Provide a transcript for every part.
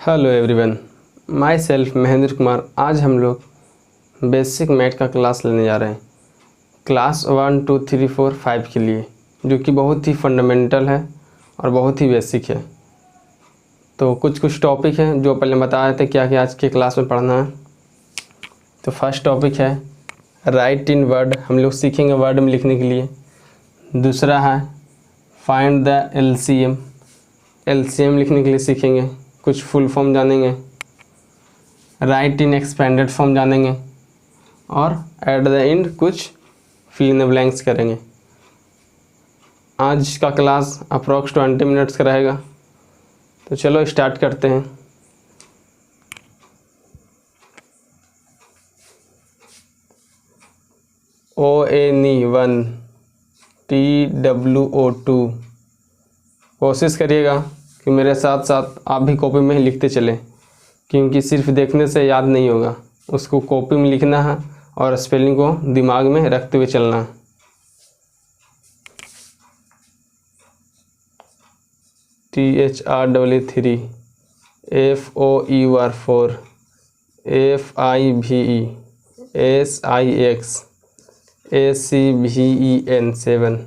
Hello everyone, my self Mahendra Kumar. आज हम लोग बेसिक मैथ का क्लास लेने जा रहे हैं, क्लास 1, 2, 3, 4, 5 के लिए, जो कि बहुत ही फंडामेंटल है और बहुत ही बेसिक है। तो कुछ टॉपिक हैं जो पहले बता रहे थे क्या क्या आज के क्लास में पढ़ना है। तो फर्स्ट टॉपिक है राइट इन वर्ड, हम लोग सीखेंगे वर्ड में लिखने के लिए। दूसरा है फाइंड द एलसीएम, एलसीएम लिखने के लिए सीखेंगे, कुछ फुल फॉर्म जानेंगे। राइट इन एक्सपेंडेड फॉर्म जानेंगे और एट द एंड कुछ फिल इन द ब्लैंक्स करेंगे। आज का क्लास अप्रॉक्स 20 मिनट्स का रहेगा। तो चलो स्टार्ट करते हैं। ONE1 TWO2। कोशिश करिएगा कि मेरे साथ साथ आप भी कॉपी में ही लिखते चलें, क्योंकि सिर्फ देखने से याद नहीं होगा, उसको कॉपी में लिखना है और स्पेलिंग को दिमाग में रखते हुए चलना है। THREE FOEUR 4 FIVE SIX ACVEN 7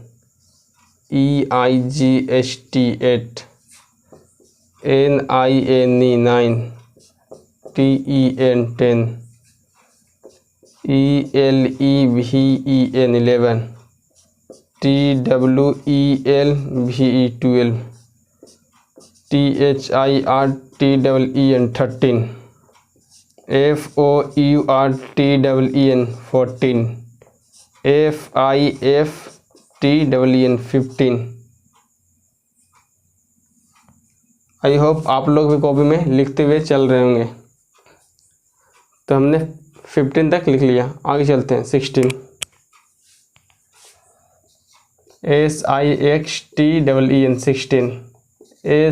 EIGST 8 NINE 9 TEN 10 ELEVEN 11 TWELVE 12 THIRTEN 13 FOURTEN 14 FIFTEN 15। I hope आप लोग भी कॉपी में लिखते हुए चल रहे होंगे। तो हमने 15 तक लिख लिया, आगे चलते हैं। 16 SIXTEN 16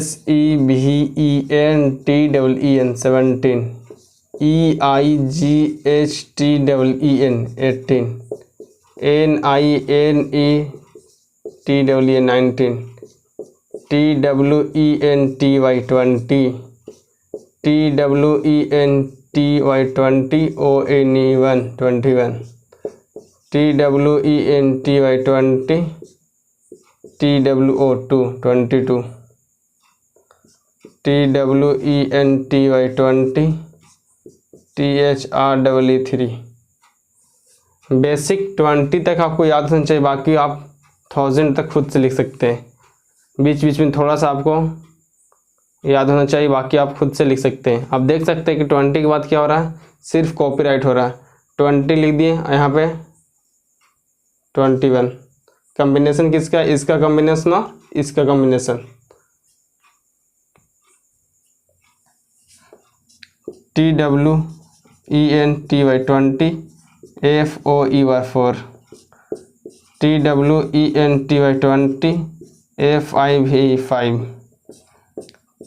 SEVENTEN 17 EIGHTEN 18 NINETEN 19 TWENTY 20 TWENTY 20 ONE1 21 TWENTY 20 TWO2 22 TWENTY 20 THREE 3। Basic 20 तक आपको याद होना चाहिए, बाकी आप 1000 तक खुद से लिख सकते हैं। बीच बीच में थोड़ा सा आपको याद होना चाहिए, बाकी आप खुद से लिख सकते हैं। आप देख सकते हैं कि 20 के बाद क्या हो रहा है, सिर्फ कॉपीराइट हो रहा है। 20 लिख दिए, यहाँ पे 21। कॉम्बिनेशन किसका, इसका कॉम्बिनेशन और इसका combination. TWENTY 20 FOEUR 4 TWENTY 20 FIVE 5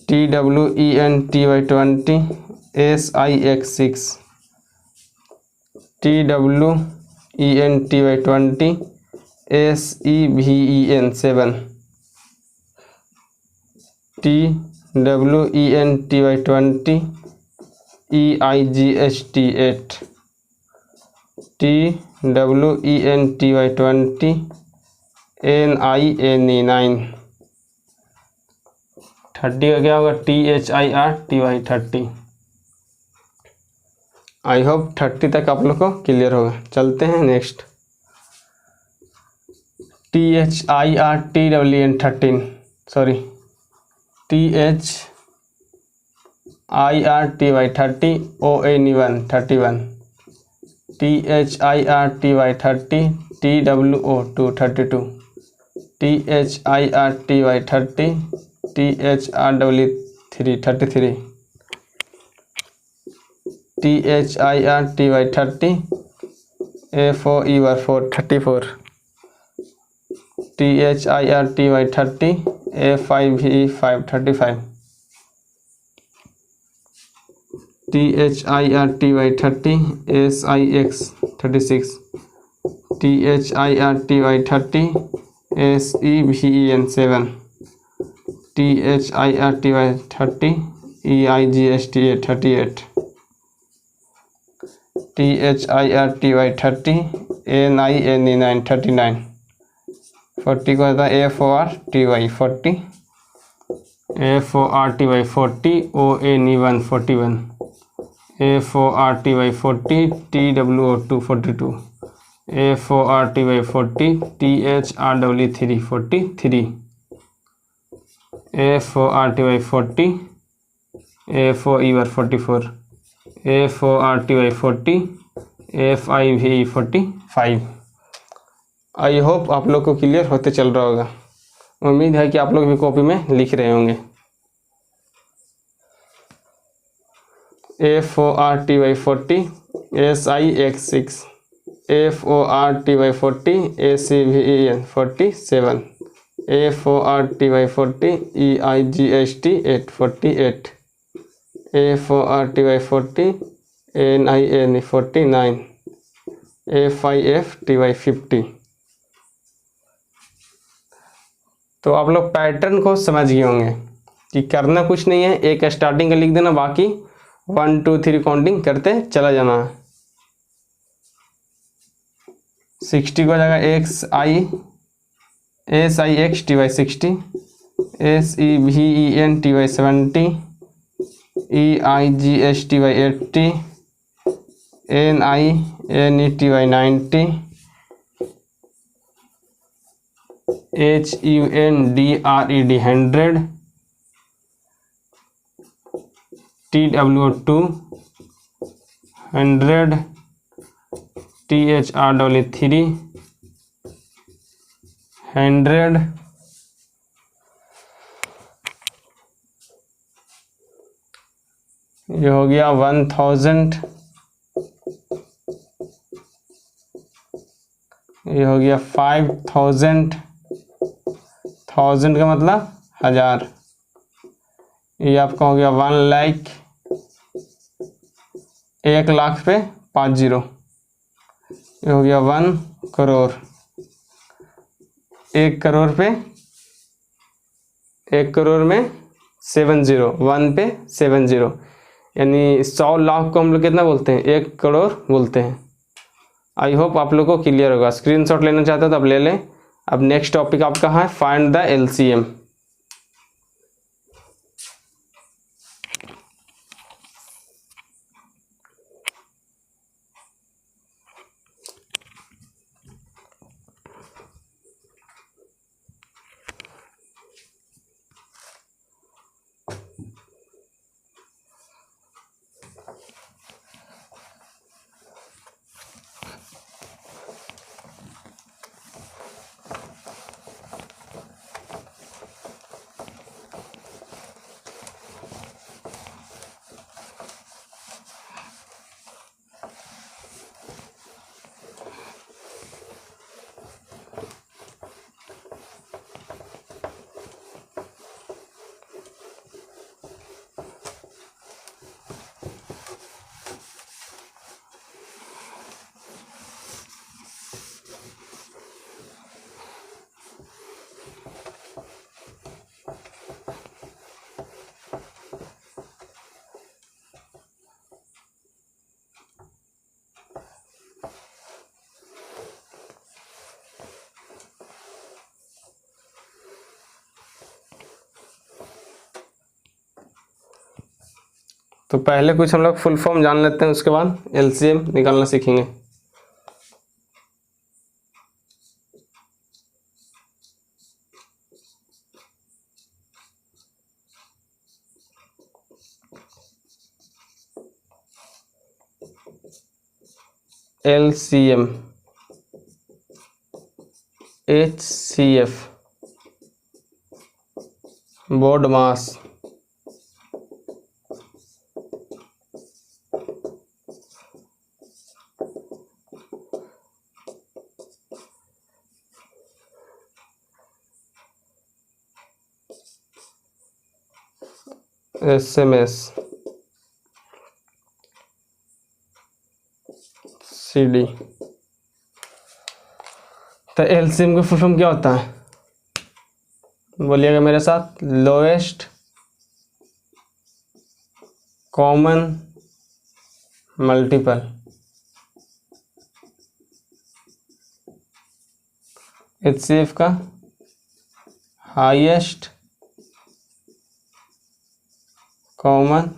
TWENTY 20 SIX 6 TWENTY 20 SEVEN 7 TWENTY 20 EIGST 8 TWENTY 20 NINE 9। 30 का क्या होगा, THIRTY 30। आई होप 30 तक आप लोग को क्लियर होगा। चलते हैं next. THIRTEN 13 sorry THIRTY 30 ONE1 31 THIRTY 30 TWO2 32 THIRTY 30 THREE 33 THIRTY 30 FOEUR 4 34 THIRTY 30 FIVE 5 35 THIRTY 30 SIX 36 THIRTY 30 SEVEN 7 THIRTY 30 EIGST 38, THIRTY 30, NINE 39, 40 को होता है FORTY 40, FORTY 40, ONE 41, FORTY 40, TWO 42, FORTY 40, THRW 43, FORTY 40, FOE 44, FORTY 40, FIV 45। I hope आप लोग को clear होते चल रहा होगा। उम्मीद है कि आप लोग भी कॉपी में लिख रहे होंगे। FORTY 40, SIX6, FORTY 40, ACVEN 47, FORTY 40, EIGST 48, FORTY 40, NINE 49, FIFTY 50। तो आप लोग पैटर्न को समझ गए होंगे कि करना कुछ नहीं है, एक स्टार्टिंग का लिख देना, बाकी 1 2 3 काउंटिंग करते चला जाना है। 60 को जाएगा SIXTY 60, SEVENTY 70, EIGSTY 80, NINETY 90, HUNDRED 100, TWO 100, THRW 3 100, ये हो गया 1000, ये हो गया 5000, 1000 का मतलब 1000, ये आपका हो गया 1 लाख, 1 लाख पे 5 जीरो, ये हो गया 1 करोड़, 1 करोड़ पे 1 करोड़ में 70, 1 पे 70, यानी 100 लाख को हम लोग कितना बोलते हैं, 1 करोड़ बोलते हैं। आई होप आप लोग को क्लियर होगा। स्क्रीनशॉट लेना चाहते हो तो आप ले लें। अब नेक्स्ट टॉपिक आपका है फाइंड द LCM। तो पहले कुछ हम लोग फुल फॉर्म जान लेते हैं, उसके बाद LCM निकालना सीखेंगे। LCM HCF बोर्ड मास, SMS CD। तो LCM का फुल फॉर्म क्या होता है, बोलिएगा मेरे साथ, लोएस्ट कॉमन मल्टीपल। HCF का हाईएस्ट कॉमन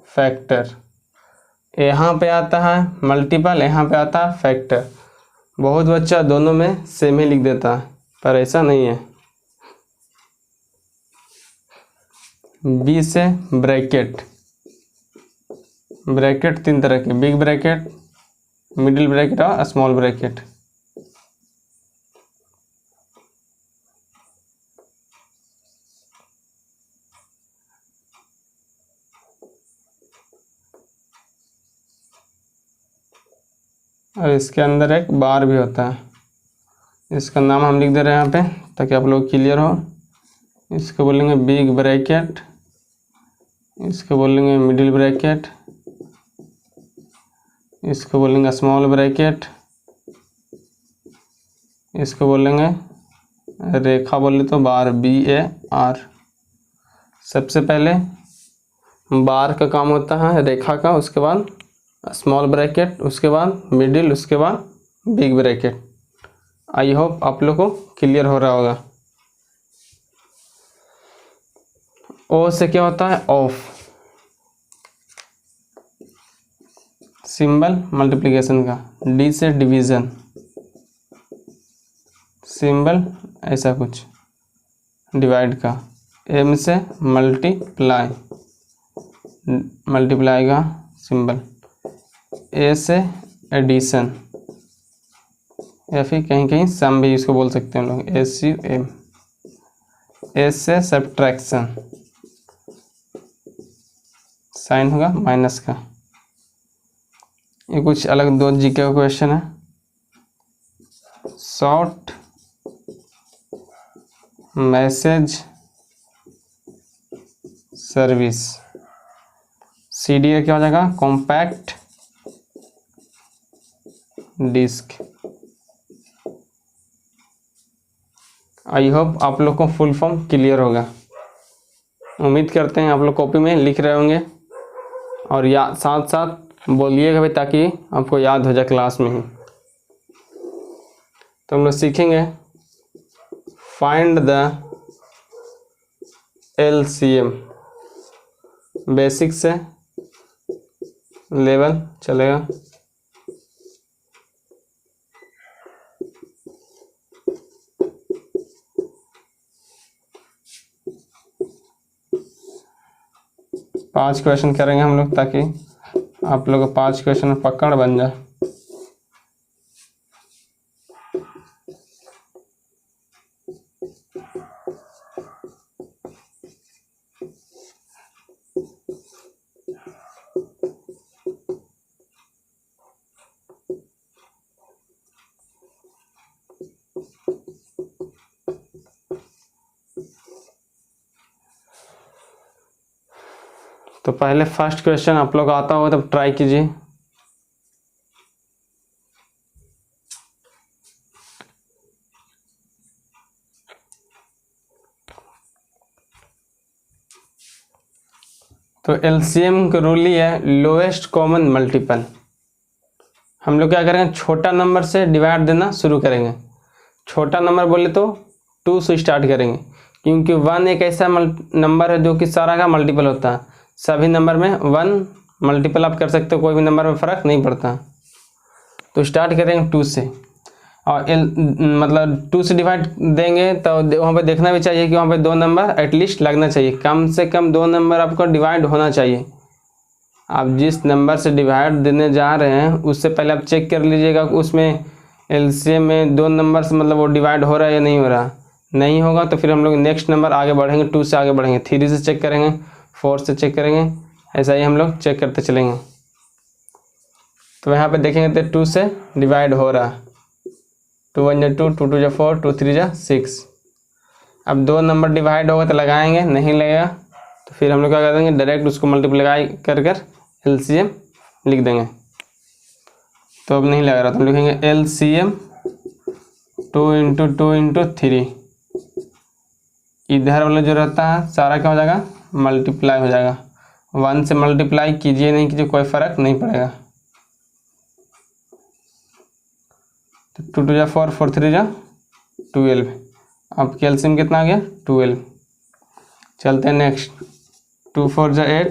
फैक्टर। यहाँ पे आता है मल्टीपल, यहाँ पे आता है फैक्टर। बहुत बच्चा दोनों में सेम ही लिख देता है, पर ऐसा नहीं है। बी से ब्रैकेट, ब्रैकेट तीन तरह के, बिग ब्रैकेट, मिडिल ब्रैकेट और स्मॉल ब्रैकेट। और इसके अंदर एक बार भी होता है। इसका नाम हम लिख दे रहे हैं यहाँ पे ताकि आप लोग क्लियर हो। इसको बोलेंगे बिग ब्रैकेट, इसको बोलेंगे मिडिल ब्रैकेट, इसको बोलेंगे स्मॉल ब्रैकेट, इसको बोलेंगे रेखा बोले तो बार, BAR। सबसे पहले बार का काम होता है रेखा का, उसके बाद स्मॉल ब्रैकेट, उसके बाद मिडिल, उसके बाद बिग ब्रैकेट। आई होप आप लोग को क्लियर हो रहा होगा। ओ से क्या होता है? ऑफ, सिंबल मल्टीप्लिकेशन का। डी से डिवीज़न, सिंबल ऐसा कुछ डिवाइड का। एम से मल्टीप्लाई, मल्टीप्लाई का सिंबल। ए से एडिशन, या फिर कहीं कहीं सम भी इसको बोल सकते हैं लोग, SUM। एस से सब्ट्रैक्शन, साइन होगा माइनस का। ये कुछ अलग दो जीके का क्वेश्चन है। शॉर्ट मैसेज सर्विस, CD का क्या हो जाएगा? Compact disc. आई होप आप लोग को फुल फॉर्म क्लियर होगा। उम्मीद करते हैं आप लोग कॉपी में लिख रहे होंगे और साथ साथ बोलिएगा भी ताकि आपको याद हो जाए क्लास में ही। तो हम लोग सीखेंगे फाइंड द LCM। बेसिक से लेवल चलेगा। पांच क्वेश्चन करेंगे हम लोग ताकि आप लोग को 5 क्वेश्चन में पकड़ बन जाए। तो पहले फर्स्ट क्वेश्चन आप लोग आता हो तब ट्राई कीजिए। तो LCM का रूल ही है लोएस्ट कॉमन मल्टीपल। हम लोग क्या करेंगे? छोटा नंबर से डिवाइड देना शुरू करेंगे। छोटा नंबर बोले तो 2 से स्टार्ट करेंगे, क्योंकि 1 एक ऐसा नंबर है जो कि सारा का मल्टीपल होता है। सभी नंबर में 1 मल्टीपल आप कर सकते हो, कोई भी नंबर में फ़र्क नहीं पड़ता। तो स्टार्ट करेंगे 2 से, और मतलब 2 से डिवाइड देंगे तो वहाँ पे देखना भी चाहिए कि वहाँ पे 2 नंबर एटलीस्ट लगना चाहिए। कम से कम 2 नंबर आपको डिवाइड होना चाहिए। आप जिस नंबर से डिवाइड देने जा रहे हैं उससे पहले आप चेक कर लीजिएगा उसमें LCM में 2 नंबर से मतलब वो डिवाइड हो रहा है या नहीं हो रहा। नहीं होगा तो फिर हम लोग नेक्स्ट नंबर आगे बढ़ेंगे, 2 से आगे बढ़ेंगे, 3 से चेक करेंगे, 4 से चेक करेंगे, ऐसा ही हम लोग चेक करते चलेंगे। तो यहाँ पे देखेंगे तो 2 से डिवाइड हो रहा, 2 1 जा 2, 2 2 जा 4, 2 3 जा 6। अब 2 नंबर डिवाइड होगा तो लगाएंगे, नहीं लगेगा तो फिर हम लोग क्या कर देंगे? डायरेक्ट उसको मल्टीप्लाई कर LCM लिख देंगे। तो अब नहीं लग रहा तो हम लिखेंगे LCM 2 × 2 × 3। इधर वाला जो रहता है सारा क्या हो जाएगा? मल्टीप्लाई हो जाएगा। 1 से मल्टीप्लाई कीजिए नहीं कीजिए कोई फ़र्क नहीं पड़ेगा। तो 2 2 जा 4, 4 3 जा 12। अब कैल्शियम कितना आ गया 12। चलते हैं नेक्स्ट। 2 4 जा 8,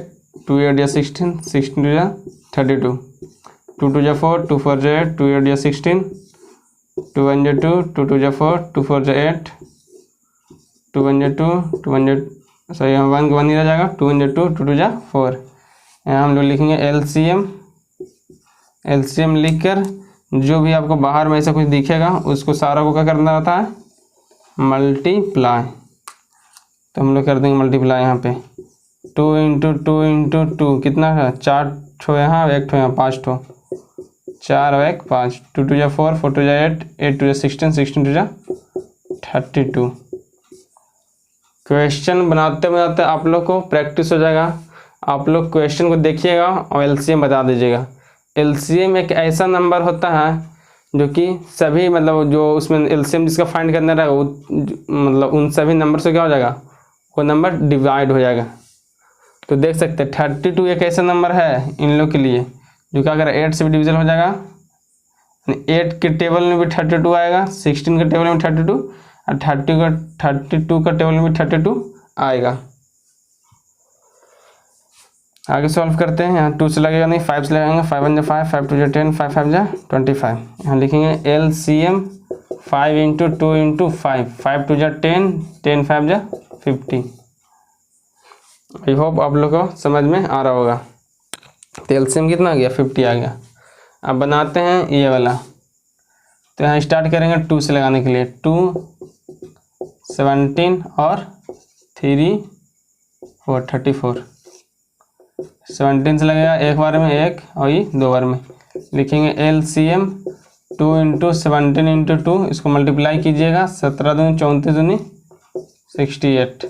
2 8 जा 16, 16 जा 32, 2 2 जा 4, 2 4 जा 8, 2 8 जा 16, 2 1 जा 2, 2 2 जा 4, 2 4 जा 8, 2 1 जा 2, 2 1 जा सॉरी यहाँ 1 1 ही रह जाएगा, 2 1 जा 2, 2 2 जा 4। यहाँ हम लोग लिखेंगे एलसीएम। एलसीएम लिखकर जो भी आपको बाहर में ऐसा कुछ दिखेगा उसको सारा को क्या करना रहता है, मल्टीप्लाई। तो हम लोग कर देंगे मल्टीप्लाई यहाँ पे 2 इंटू 2 इंटू 2 कितना है 4 ठो यहाँ, 1 ठो यहाँ, 5 ठो, 4 और 1 5, 2 2 जा 4, 4 2 जा 8, 8 2 जा 16, 16 2 जा 32। क्वेश्चन बनाते बनाते आप लोग को प्रैक्टिस हो जाएगा। आप लोग क्वेश्चन को देखिएगा और एलसीएम बता दीजिएगा। एलसीएम एक ऐसा नंबर होता है जो कि सभी मतलब जो उसमें एलसीएम जिसका फाइंड करना रहेगा मतलब उन सभी नंबर से क्या हो जाएगा, वो नंबर डिवाइड हो जाएगा। तो देख सकते हैं 32 एक ऐसा नंबर है इन लोग के लिए जो कि अगर 8 से भी डिविजन हो जाएगा, 8 के टेबल में भी 32 आएगा, 16 के टेबल में 32 और 32 का टेबल में 32 आएगा। आगे सॉल्व करते हैं। यहाँ 2 से लगेगा नहीं, 5 से लगाएंगे, 5 1 जा 5, 5 2 जा 10, 5 5 जा 25। यहाँ लिखेंगे एलसीएम 5 इंटू 2 इंटू 5, 5 2 जा 10, 10 5 जा 50। आई होप आप लोग को समझ में आ रहा होगा। तो एलसीएम कितना आ गया 50 आ गया। अब बनाते हैं ये वाला। तो यहाँ स्टार्ट करेंगे 2 से लगाने के लिए, 2 17 और 3 4 34। 17 से लगेगा एक बार में एक और ये 2 बार में। लिखेंगे एलसीएम 2 इंटू 17 इंटू 2, इसको मल्टीप्लाई कीजिएगा, 17 दूनी 34 दूनी 68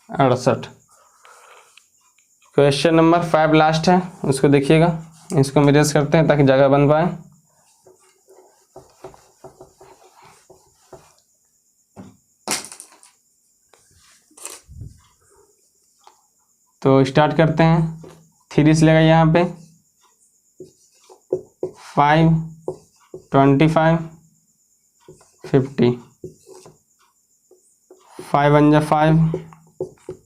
68। क्वेश्चन नंबर 5 लास्ट है, उसको देखिएगा। इसको हम इरेज करते हैं ताकि जगह बन पाए। तो स्टार्ट करते हैं। 3 से लेगा यहाँ पे 5 25 50, 5 1 जा 5,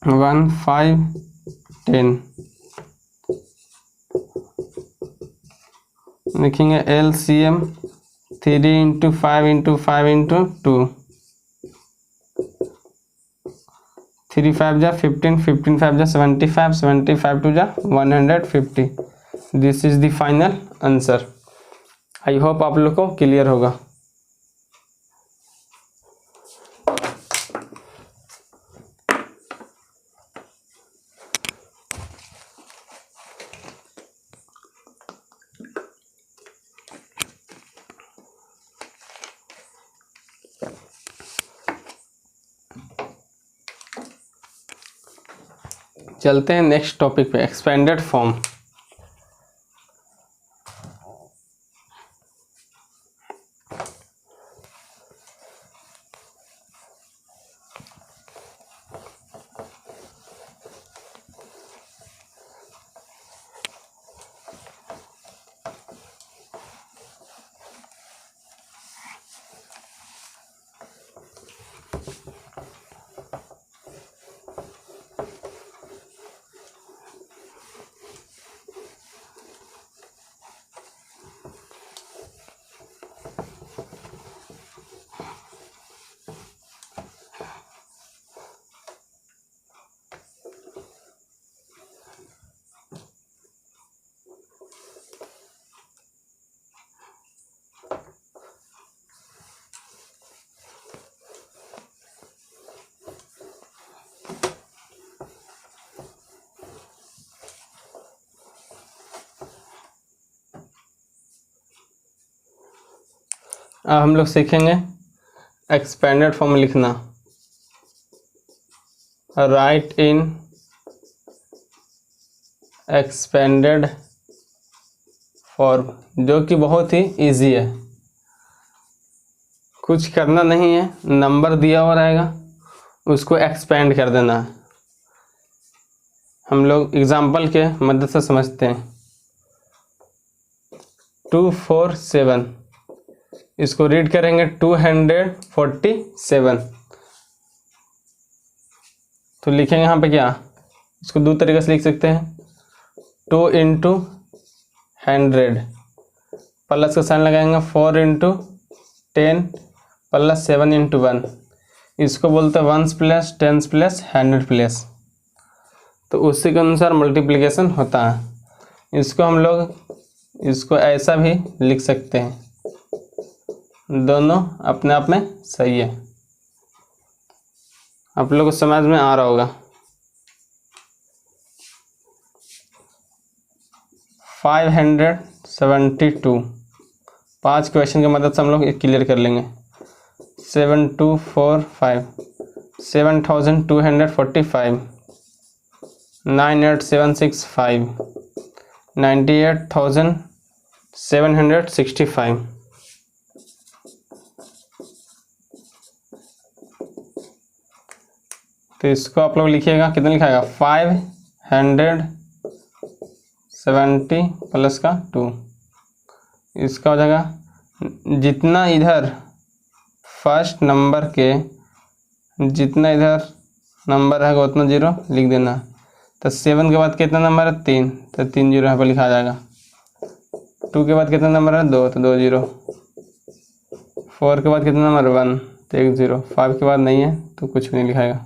1 5 10। लिखेंगे एलसीएम 3 इंटू 5 इंटू 5 इंटू 2, 3 5 जा 15, 15 5 जा 75, 75 2 जा 150। This is the final answer. I hope आप लोग को क्लियर होगा। चलते हैं नेक्स्ट टॉपिक पे, एक्सपेंडेड फॉर्म। अब हम लोग सीखेंगे एक्सपेंडेड फॉर्म लिखना। राइट इन एक्सपेंडेड फॉर्म, जो कि बहुत ही इजी है, कुछ करना नहीं है। नंबर दिया हुआ रहेगा, उसको एक्सपेंड कर देना है। हम लोग एग्जाम्पल के मदद से समझते हैं। 247 इसको रीड करेंगे 247। तो लिखेंगे यहाँ पे क्या, इसको दो तरीके से लिख सकते हैं। 2 इंटू 100 प्लस का साइन लगाएंगे 4 इंटू 10 प्लस 7 इंटू 1। इसको बोलते हैं ones plus tens plus 100 plus. तो उसी के अनुसार मल्टीप्लिकेशन होता है। इसको हम लोग इसको ऐसा भी लिख सकते हैं। दोनों अपने आप में सही है। आप लोगों को समझ में आ रहा होगा। 572 5 क्वेश्चन की मदद से हम लोग क्लियर कर लेंगे। 7245 7245 98765 98765। तो इसको आप लोग लिखिएगा, कितना लिखाएगा 570 प्लस का 2। इसका हो जाएगा जितना इधर फर्स्ट नंबर के जितना इधर नंबर है उतना जीरो लिख देना। तो 7 के बाद कितना नंबर है 3, तो 3 जीरो यहाँ पर लिखा जाएगा। 2 के बाद कितना नंबर है 2, तो 2 जीरो। 4 के बाद कितना नंबर 1, तो 1 जीरो। 5 के बाद नहीं है तो कुछ भी नहीं लिखाएगा।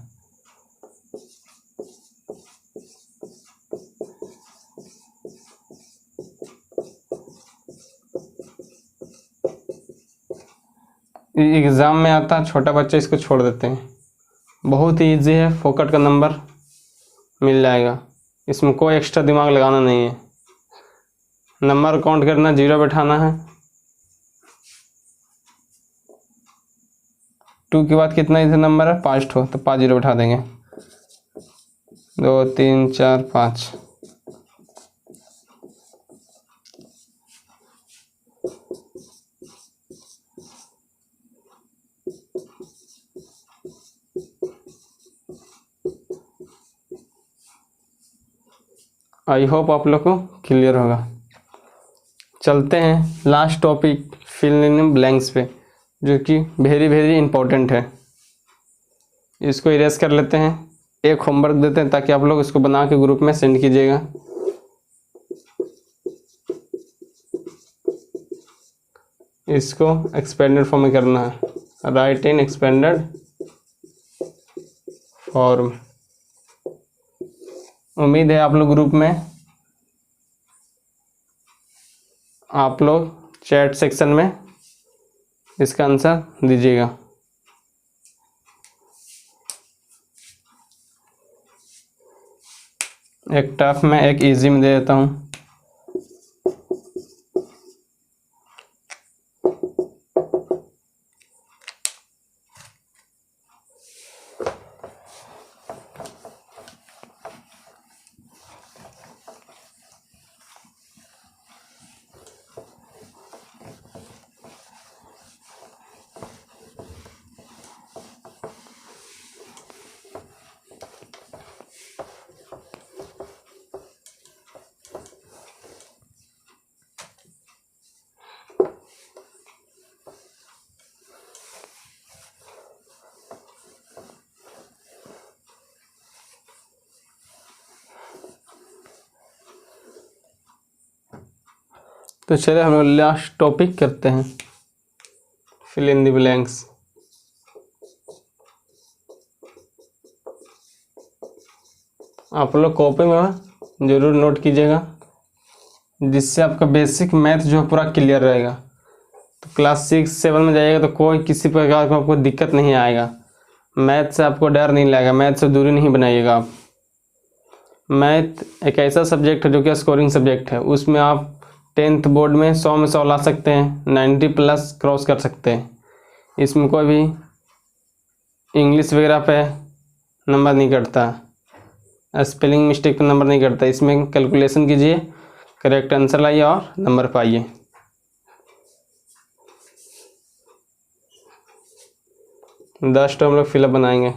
एग्ज़ाम में आता है, छोटा बच्चा इसको छोड़ देते हैं। बहुत ही ईजी है, फोकट का नंबर मिल जाएगा। इसमें कोई एक्स्ट्रा दिमाग लगाना नहीं है। नंबर काउंट करना, जीरो बैठाना है। 2 के बाद कितना इधर नंबर है 5 ठो, तो 5 जीरो बैठा देंगे। 2 3 4 5। आई होप आप लोग को क्लियर होगा। चलते हैं last topic fill in blanks पे, जो कि वेरी इम्पोर्टेंट है। इसको इरेज कर लेते हैं। एक होमवर्क देते हैं ताकि आप लोग इसको बना के ग्रुप में सेंड कीजिएगा। इसको एक्सपेंडेड फॉर्म में करना है, राइट इन एक्सपेंडेड फॉर्म। उम्मीद है आप लोग ग्रुप में आप लोग चैट सेक्शन में इसका आंसर दीजिएगा। एक टफ में एक इजी में दे देता हूँ। तो चलिए हम लोग लास्ट टॉपिक करते हैं, फिल इन द ब्लैंक्स। आप लोग कॉपी में ज़रूर नोट कीजिएगा, जिससे आपका बेसिक मैथ जो पूरा क्लियर रहेगा। तो क्लास 6-7 में जाइएगा तो कोई किसी प्रकार का आपको दिक्कत नहीं आएगा। मैथ से आपको डर नहीं लगेगा, मैथ से दूरी नहीं बनाइएगा आप। मैथ एक ऐसा सब्जेक्ट है जो कि स्कोरिंग सब्जेक्ट है। उसमें आप 10th बोर्ड में 100 में 100 ला सकते हैं, 90 प्लस क्रॉस कर सकते हैं। इसमें कोई भी इंग्लिश वगैरह पे नंबर नहीं कटता, स्पेलिंग मिस्टेक पे नंबर नहीं कटता। इसमें कैलकुलेशन कीजिए, करेक्ट आंसर लाइए और नंबर पाइए। दस तो हम लोग फिलअप बनाएंगे।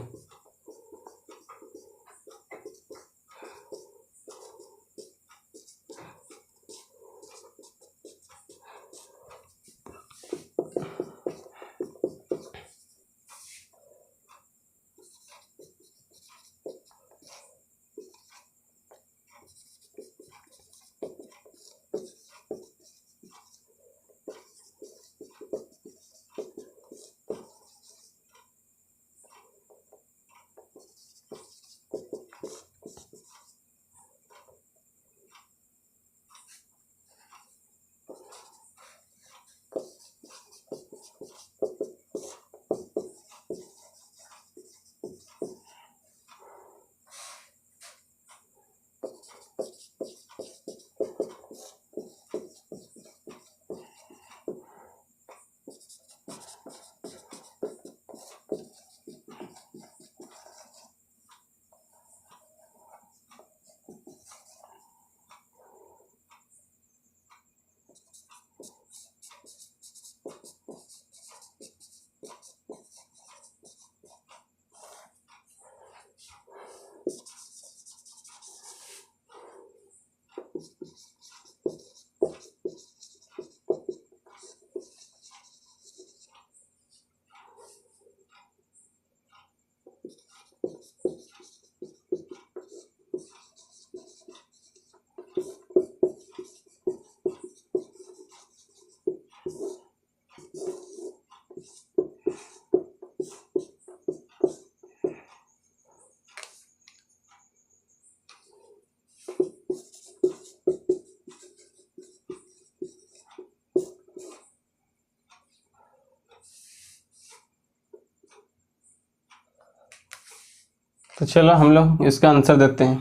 तो चलो हम लोग इसका आंसर देते हैं।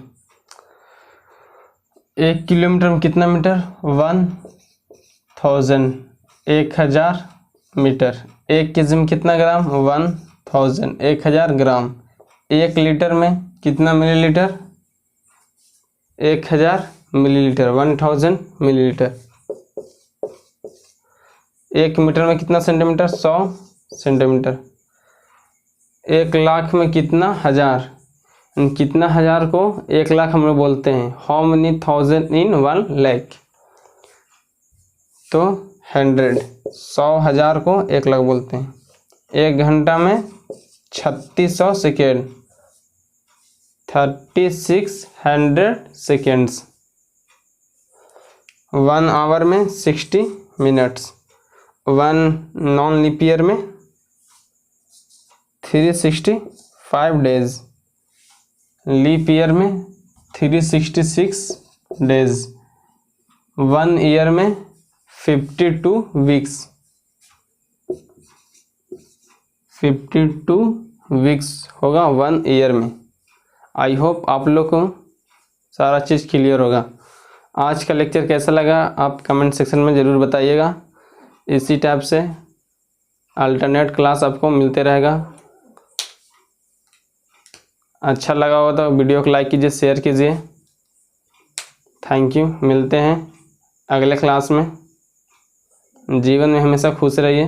1 किलोमीटर में कितना मीटर? 1000, 1000 मीटर। 1 केजी में कितना ग्राम? 1000, 1000 ग्राम। 1 लीटर में कितना मिलीलीटर? 1000 millilitre, 1000 millilitre. 1 मीटर में कितना सेंटीमीटर? 100 सेंटीमीटर। 1 लाख में कितना? 1000। कितना हज़ार को 1 लाख हम लोग बोलते हैं? How many thousand in 1 lakh? तो 100। 100,000 को 1 लाख बोलते हैं। 1 घंटा में 3600 सेकेंड, 3600 सेकेंड्स। 1 आवर में 60 मिनट्स। 1 नॉन लीप ईयर में 365 डेज। लीप ईयर में 366 डेज। 1 ईयर में 52 वीक्स। 52 वीक्स होगा 1 ईयर में। आई होप आप लोग को सारा चीज़ क्लियर होगा। आज का लेक्चर कैसा लगा आप कमेंट सेक्शन में ज़रूर बताइएगा। इसी टाइप से अल्टरनेट क्लास आपको मिलते रहेगा। अच्छा लगा हो तो वीडियो को लाइक कीजिए, शेयर कीजिए। Thank you. मिलते हैं अगले क्लास में। जीवन में हमेशा खुश रहिए।